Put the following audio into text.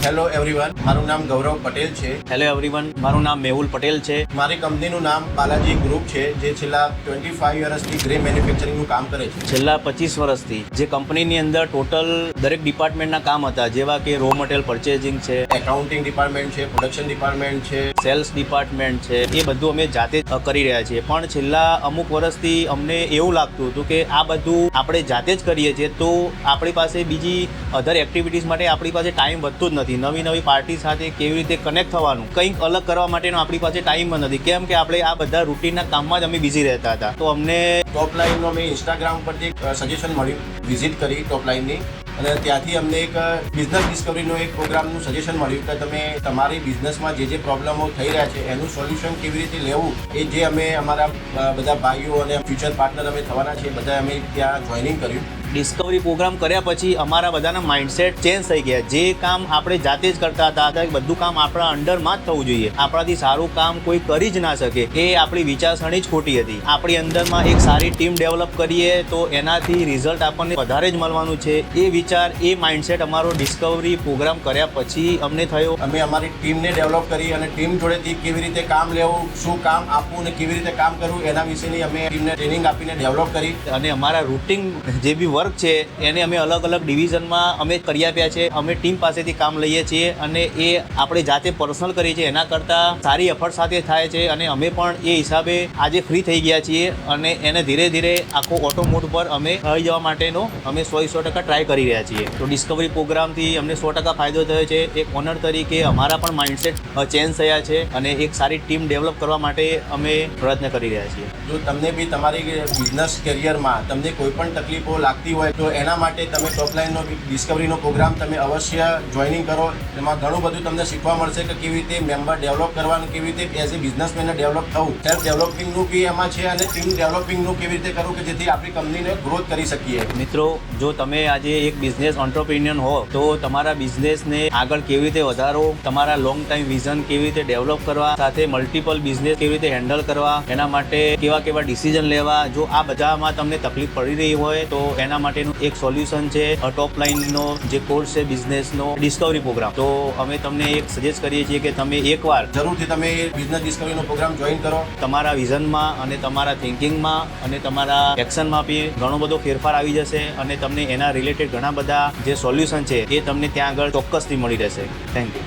Hello everyone, મારું નામ ગૌરવ પટેલ છે. હેલો એવરીવન, મારું નામ મેહુલ પટેલ છે. મારી કંપનીનું નામ બાલાજી ગ્રુપ છે, જે છેલ્લા 25 વર્ષથી ગ્રે મેન્યુફેક્ચરિંગનું કામ કરે છે. છેલ્લા 25 વર્ષથી જે કંપનીની અંદર ટોટલ દરેક ડિપાર્ટમેન્ટના કામ હતા, જેવા કે રો મટીરિયલ પરચેઝિંગ છે, એકાઉન્ટિંગ ડિપાર્ટમેન્ટ છે, પ્રોડક્શન ડિપાર્ટમેન્ટ છે, સેલ્સ ડિપાર્ટમેન્ટ છે, એ બધું અમે જાતે જ કરી રહ્યા છીએ. પણ છેલ્લા અમુક વર્ષથી અમને એવું લાગતું હતું કે આ બધું આપણે જાતે જ કરીએ છીએ તો આપણી પાસે બીજી અધર એક્ટિવિટીઝ માટે આપણી પાસે ટાઈમ વધતો જ નથી. નવી નવી પાર્ટી સાથે કેવી રીતે કનેક્ટ થવાનું, કંઈક અલગ કરવા માટેનો આપણી પાસે ટાઈમ નથી, કેમ કે આપણે આ બધા રૂટીનના કામમાં જ અમે બિઝી રહેતા હતા. તો અમને ટોપ લાઈનનો મેં ઇન્સ્ટાગ્રામ પરથી એક સજેશન મળ્યું, વિઝિટ કરી ટોપ લાઈનની, અને ત્યાંથી અમને એક બિઝનેસ ડિસ્કવરીનો એક પ્રોગ્રામનું સજેશન મળ્યું કે તમે તમારી બિઝનેસમાં જે પ્રોબ્લેમો થઈ રહ્યા છે એનું સોલ્યુશન કેવી રીતે લેવું, એ જે અમે અમારા બધા ભાઈઓ અને ફ્યુચર પાર્ટનર અમે થવાના છીએ બધા અમે ત્યાં જોઈનિંગ કર્યું. ડિસ્કવરી પ્રોગ્રામ કર્યા પછી અમારા બધાના માઇન્ડસેટ ચેન્જ થઈ ગયા. જે કામ આપણે જાતે જ કરતા હતા, બધું કામ આપણા અંડરમાં જ થવું જોઈએ, આપણાથી સારું કામ કોઈ કરી જ ના શકે, એ આપણી વિચારસરણી જ ખોટી હતી. આપણી અંદરમાં એક સારી ટીમ ડેવલપ કરીએ તો એનાથી રિઝલ્ટ આપણને વધારે જ મળવાનું છે. એ વિચાર, એ માઇન્ડસેટ અમારો ડિસ્કવરી પ્રોગ્રામ કર્યા પછી અમને થયો. અમે અમારી ટીમને ડેવલપ કરી અને ટીમ જોડેથી કેવી રીતે કામ લેવું, શું કામ આપવું અને કેવી રીતે કામ કરવું, એના વિશેની અમે ટીમને ટ્રેનિંગ આપીને ડેવલપ કરી. અને અમારા રૂટિન જે બી વર્ક છે એને અમે અલગ અલગ ડિવિઝનમાં અમે કરી આપ્યા છે. અમે ટીમ પાસેથી કામ લઈએ છીએ અને એ આપણે જાતે પર્સનલ કરીએ છીએ, એના કરતાં સારી એફર્ટ સાથે થાય છે. અને અમે પણ એ હિસાબે આજે ફ્રી થઈ ગયા છીએ અને એને ધીરે ધીરે આખો ઓટો મોડ પર અમે આવી જવા માટેનો અમે 100% ટ્રાય કરી રહ્યા છીએ. તો ડિસ્કવરી પ્રોગ્રામથી અમને 100% ફાયદો થયો છે. એક ઓનર તરીકે અમારા પણ માઇન્ડસેટ ચેન્જ થયા છે અને એક સારી ટીમ ડેવલપ કરવા માટે અમે પ્રયત્ન કરી રહ્યા છીએ. જો તમને બી તમારી બિઝનેસ કેરિયરમાં તમને કોઈ પણ તકલીફો લાગતી હોય તો એના માટે તમે ટોપલાઈનનો ડિસ્કવરીનો પ્રોગ્રામ તમે અવશ્ય જોઈનિંગ કરો. એમાં ઘણું બધું તમને શીખવા મળશે કે કેવી રીતે મેમ્બર ડેવલપ કરવાનું, કેવી રીતે એઝ એ બિઝનેસમેનને ડેવલપ થવું, સેલ્ફ ડેવલપિંગનું બી એમાં છે અને ટીમ ડેવલપિંગનું કેવી રીતે કરવું કે જેથી આપણી કંપનીને ગ્રોથ કરી શકીએ. મિત્રો, જો તમે આજે એક બિઝનેસ એન્ટરપ્રેન્યોર હો તો તમારા બિઝનેસને આગળ કેવી રીતે વધારો, તમારા લોંગ ટાઈમ વિઝન કેવી રીતે ડેવલપ કરવા, સાથે મલ્ટિપલ બિઝનેસ કેવી રીતે હેન્ડલ કરવા, એના માટે કેવા ડિસિઝન લેવા, જો આ બધામાં તમને તકલીફ પડી રહી હોય તો એના માટેનું એક સોલ્યુશન છે ટોપ લાઈનનો જે કોર્સ છે બિઝનેસનો ડિસ્કવરી પ્રોગ્રામ. તો અમે તમને એક સજેસ્ટ કરીએ છીએ કે તમે એકવાર જરૂરથી તમે બિઝનેસ ડિસ્કવરીનો પ્રોગ્રામ જોઈન કરો. તમારા વિઝનમાં અને તમારા થિંકિંગમાં અને તમારા એક્શનમાં બી ઘણો બધો ફેરફાર આવી જશે અને તમને એના રિલેટેડ ઘણા બધા જે સોલ્યુશન છે એ તમને ત્યાં આગળ ચોક્કસથી મળી રહેશે. Thank you.